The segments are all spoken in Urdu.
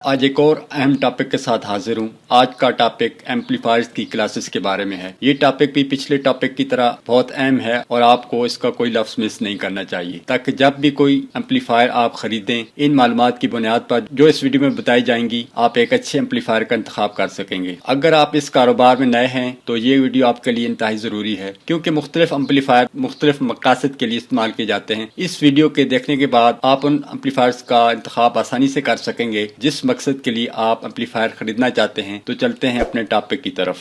آج ایک اور اہم ٹاپک کے ساتھ حاضر ہوں۔ آج کا ٹاپک ایمپلیفائرز کی کلاسز کے بارے میں ہے۔ یہ ٹاپک بھی پچھلے ٹاپک کی طرح بہت اہم ہے اور آپ کو اس کا کوئی لفظ مس نہیں کرنا چاہیے، تاکہ جب بھی کوئی ایمپلیفائر آپ خریدیں، ان معلومات کی بنیاد پر جو اس ویڈیو میں بتائی جائیں گی، آپ ایک اچھے ایمپلیفائر کا انتخاب کر سکیں گے۔ اگر آپ اس کاروبار میں نئے ہیں تو یہ ویڈیو آپ کے لیے انتہائی ضروری ہے، کیونکہ مختلف ایمپلیفائر مختلف مقاصد کے لیے استعمال کیے جاتے ہیں۔ اس ویڈیو کے دیکھنے کے بعد آپ ان ایمپلیفائرز کا انتخاب آسانی سے کر سکیں گے جس مقصد کے لیے آپ ایمپلیفائر خریدنا چاہتے ہیں۔ تو چلتے ہیں اپنے ٹاپک کی طرف۔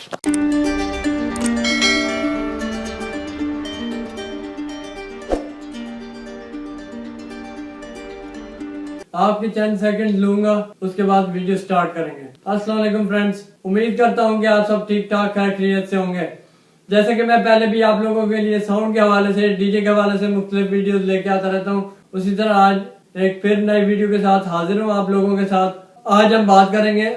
آپ کے چند سیکنڈ لوں گا، اس کے بعد ویڈیو سٹارٹ کریں گے۔ السلام علیکم فرینڈس، امید کرتا ہوں کہ آپ سب ٹھیک ٹھاک خیریت سے ہوں گے۔ جیسے کہ میں پہلے بھی آپ لوگوں کے لیے ساؤنڈ کے حوالے سے، ڈی جے کے حوالے سے مختلف ویڈیوز لے کے آتا رہتا ہوں، اسی طرح آج ایک پھر نئی ویڈیو کے ساتھ حاضر ہوں آپ لوگوں کے ساتھ۔ آج ہم بات کریں گے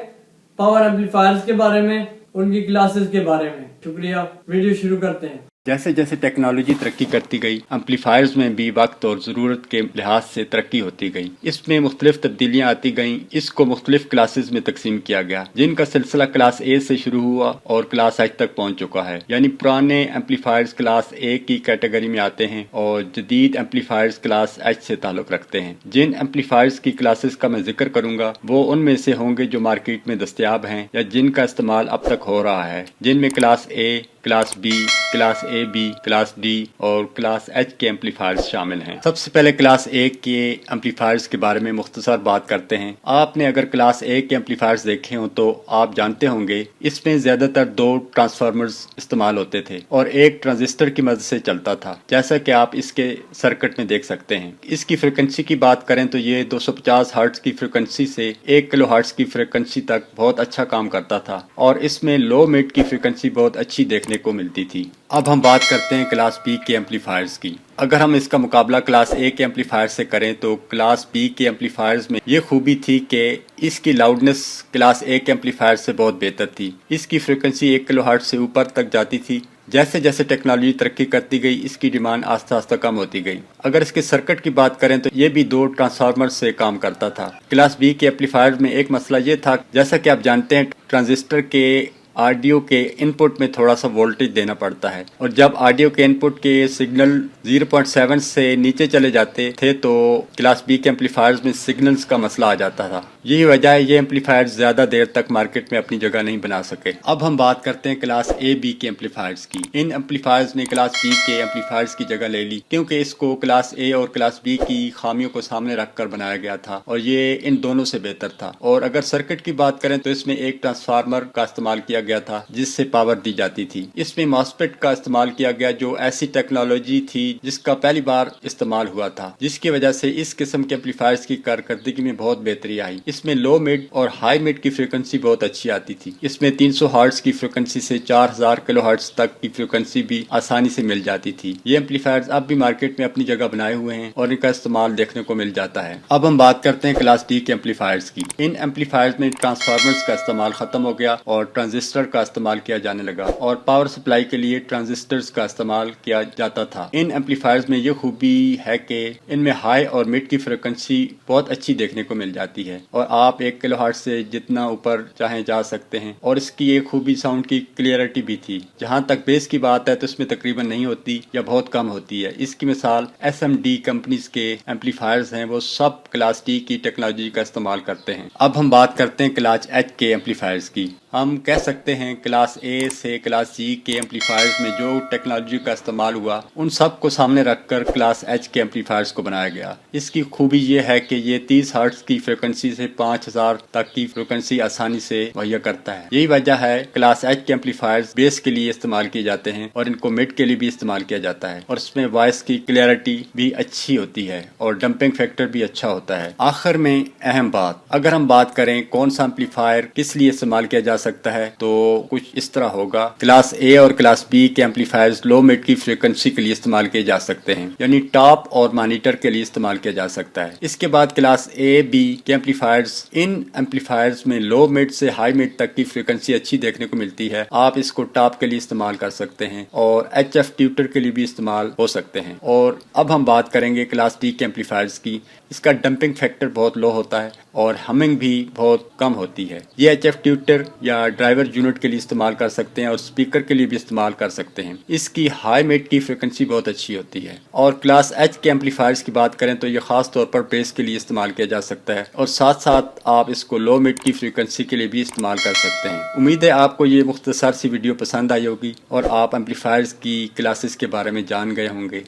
پاور ایمپلیفائرز کے بارے میں، ان کی کلاسز کے بارے میں۔ شکریہ، ویڈیو شروع کرتے ہیں۔ جیسے جیسے ٹیکنالوجی ترقی کرتی گئی، ایمپلیفائرز میں بھی وقت اور ضرورت کے لحاظ سے ترقی ہوتی گئی۔ اس میں مختلف تبدیلیاں آتی گئیں۔ اس کو مختلف کلاسز میں تقسیم کیا گیا، جن کا سلسلہ کلاس اے سے شروع ہوا اور کلاس ایچ تک پہنچ چکا ہے۔ یعنی پرانے ایمپلیفائرز کلاس اے کی کیٹیگری میں آتے ہیں اور جدید ایمپلیفائرز کلاس ایچ سے تعلق رکھتے ہیں۔ جن ایمپلیفائرز کی کلاسز کا میں ذکر کروں گا وہ ان میں سے ہوں گے جو مارکیٹ میں دستیاب ہیں یا جن کا استعمال اب تک ہو رہا ہے، جن میں class A, class B, class A B, class D اور کلاس ایچ کے ایمپلیفائرز شامل ہیں۔ سب سے پہلے کلاس اے کے ایمپلیفائرز کے بارے میں مختصر بات کرتے ہیں۔ آپ نے اگر کلاس اے کے ایمپلیفائرز دیکھے ہوں تو آپ جانتے ہوں گے اس میں زیادہ تر 2 ٹرانسفارمرز استعمال ہوتے تھے اور ایک ٹرانزسٹر کی مدد سے چلتا تھا، جیسا کہ آپ اس کے سرکٹ میں دیکھ سکتے ہیں۔ اس کی فریکوینسی کی بات کریں تو یہ 250 ہرٹز کی فریکوینسی سے 1 کلو ہرٹز کی فریکوینسی تک بہت اچھا کام کرتا تھا اور اس میں لو مڈ کی فریکوینسی بہت اچھی دیکھنے کو ملتی تھی۔ اب ہم بات کرتے ہیں کلاس بی کے ایمپلیفائرز کی۔ اگر ہم اس کا مقابلہ کلاس اے کے ایمپلیفائر سے کریں تو کلاس بی کے ایمپلیفائرز میں یہ خوبی تھی کہ اس کی لاؤڈنس کلاس اے کے ایمپلیفائر سے بہت بہتر تھی۔ اس کی فریکوینسی 1 کلو ہرٹز سے اوپر تک جاتی تھی۔ جیسے جیسے ٹیکنالوجی ترقی کرتی گئی اس کی ڈیمانڈ آہستہ آہستہ کم ہوتی گئی۔ اگر اس کے سرکٹ کی بات کریں تو یہ بھی 2 ٹرانسفارمر سے کام کرتا تھا۔ کلاس بی کے ایمپلیفائر میں ایک مسئلہ یہ تھا، جیسا کہ آپ جانتے ہیں ٹرانزسٹر کے آڈیو کے ان پٹ میں تھوڑا سا وولٹیج دینا پڑتا ہے، اور جب آڈیو کے ان پٹ کے سگنل 0.7 سے نیچے چلے جاتے تھے تو کلاس بی کے ایمپلیفائرز میں سگنلز کا مسئلہ آ جاتا تھا۔ یہی وجہ ہے یہ ایمپلیفائر زیادہ دیر تک مارکیٹ میں اپنی جگہ نہیں بنا سکے۔ اب ہم بات کرتے ہیں کلاس اے بی کے ایمپلیفائرز کی۔ ان ایمپلیفائرز نے کلاس بی کے ایمپلیفائرز کی جگہ لے لی، کیونکہ اس کو کلاس اے اور کلاس بی کی خامیوں کو سامنے رکھ کر بنایا گیا تھا اور یہ ان دونوں سے بہتر تھا۔ اور اگر سرکٹ کی بات کریں تو اس میں ایک ٹرانسفارمر کا استعمال کیا گیا تھا جس سے پاور دی جاتی تھی۔ اس میں ماسپیٹ کا استعمال کیا گیا جو ایسی ٹیکنالوجی تھی جس کا پہلی بار استعمال ہوا تھا، جس کی وجہ سے اس قسم کے ایمپلیفائرز کی کارکردگی میں بہت بہتری آئی۔ اس میں لو مڈ اور ہائی مڈ کی فریکوینسی بہت اچھی آتی تھی۔ اس میں 300 ہرٹز کی فریکوینسی سے 4000 کلو ہرٹز تک کی فریکوینسی بھی آسانی سے مل جاتی تھی۔ یہ ایمپلیفائرز اب بھی مارکیٹ میں اپنی جگہ بنائے ہوئے ہیں اور ان کا استعمال دیکھنے کو مل جاتا ہے۔ اب ہم بات کرتے ہیں کلاس ڈی کے ایمپلیفائرز کی۔ ان ایمپلیفائرز میں ٹرانسفارمرز کا استعمال ختم ہو گیا اور ٹرانزسٹر کا استعمال کیا جانے لگا اور پاور سپلائی کے لیے ٹرانزسٹرز کا استعمال کیا جاتا تھا۔ ان ایمپلیفائرز میں یہ خوبی ہے کہ ان میں ہائی اور مڈ کی فریکوینسی بہت اچھی دیکھنے کو مل جاتی ہے اور آپ 1 کلو ہرٹز سے جتنا اوپر چاہیں جا سکتے ہیں، اور اس کی ایک خوبی ساؤنڈ کی کلیئرٹی بھی تھی۔ جہاں تک بیس کی بات ہے تو اس میں تقریباً نہیں ہوتی یا بہت کم ہوتی ہے۔ اس کی مثال ایس ایم ڈی کمپنیز کے ایمپلیفائرز ہیں، وہ سب کلاس ڈی کی ٹیکنالوجی کا استعمال کرتے ہیں۔ اب ہم بات کرتے ہیں کلاس ایچ کے ایمپلیفائرز کی۔ ہم کہہ سکتے ہیں کلاس اے سے کلاس جی کے ایمپلیفائرز میں جو ٹیکنالوجی کا استعمال ہوا ان سب کو سامنے رکھ کر کلاس ایچ کے ایمپلیفائرز کو بنایا گیا۔ اس کی خوبی یہ ہے کہ یہ 30 ہرٹز کی فریکوینسی سے 5000 تک کی فریکوینسی آسانی سے مہیا کرتا ہے۔ یہی وجہ ہے کلاس ایچ کے ایمپلیفائرز بیس کے لیے استعمال کیے جاتے ہیں اور ان کو مڈ کے لیے بھی استعمال کیا جاتا ہے، اور اس میں وائس کی کلیئرٹی بھی اچھی ہوتی ہے اور ڈمپنگ فیکٹر بھی اچھا ہوتا ہے۔ آخر میں اہم بات، اگر ہم بات کریں کون سا ایمپلیفائر کس لیے استعمال کیا جا سکتا ہے تو کچھ اس طرح ہوگا۔ کلاس اے اور کلاس بی کے ایمپلیفائرز لو مڈ کی فریکوینسی کے لیے استعمال کیے جا سکتے ہیں، یعنی ٹاپ اور مانیٹر کے لیے استعمال کیا جا سکتا ہے۔ اس کے بعد کلاس اے بی کے ایمپلیفائرز، ان ایمپلیفائرز میں لو مڈ سے ہائی مڈ تک کی فریکوینسی اچھی دیکھنے کو ملتی ہے۔ آپ اس کو ٹاپ کے لیے استعمال کر سکتے ہیں اور ایچ ایف ٹیوٹر کے لیے بھی استعمال ہو سکتے ہیں۔ اور اب ہم بات کریں گے کلاس ڈی کے ایمپلیفائرز کی۔ اس کا ڈمپنگ فیکٹر بہت لو ہوتا ہے اور ہمنگ بھی بہت کم ہوتی ہے۔ یہ HF ٹیوٹر یا ڈرائیور یونٹ کے لیے استعمال کر سکتے ہیں اور اسپیکر کے لیے بھی استعمال کر سکتے ہیں۔ اس کی ہائی مڈ کی فریکوینسی بہت اچھی ہوتی ہے۔ اور کلاس H کے ایمپلیفائرز کی بات کریں تو یہ خاص طور پر بیس کے لیے استعمال کیا جا سکتا ہے، اور ساتھ ساتھ آپ اس کو لو مڈ کی فریکوینسی کے لیے بھی استعمال کر سکتے ہیں۔ امید ہے آپ کو یہ مختصر سی ویڈیو پسند آئی ہوگی اور آپ ایمپلیفائرز کی کلاسز کے بارے میں جان گئے ہوں گے۔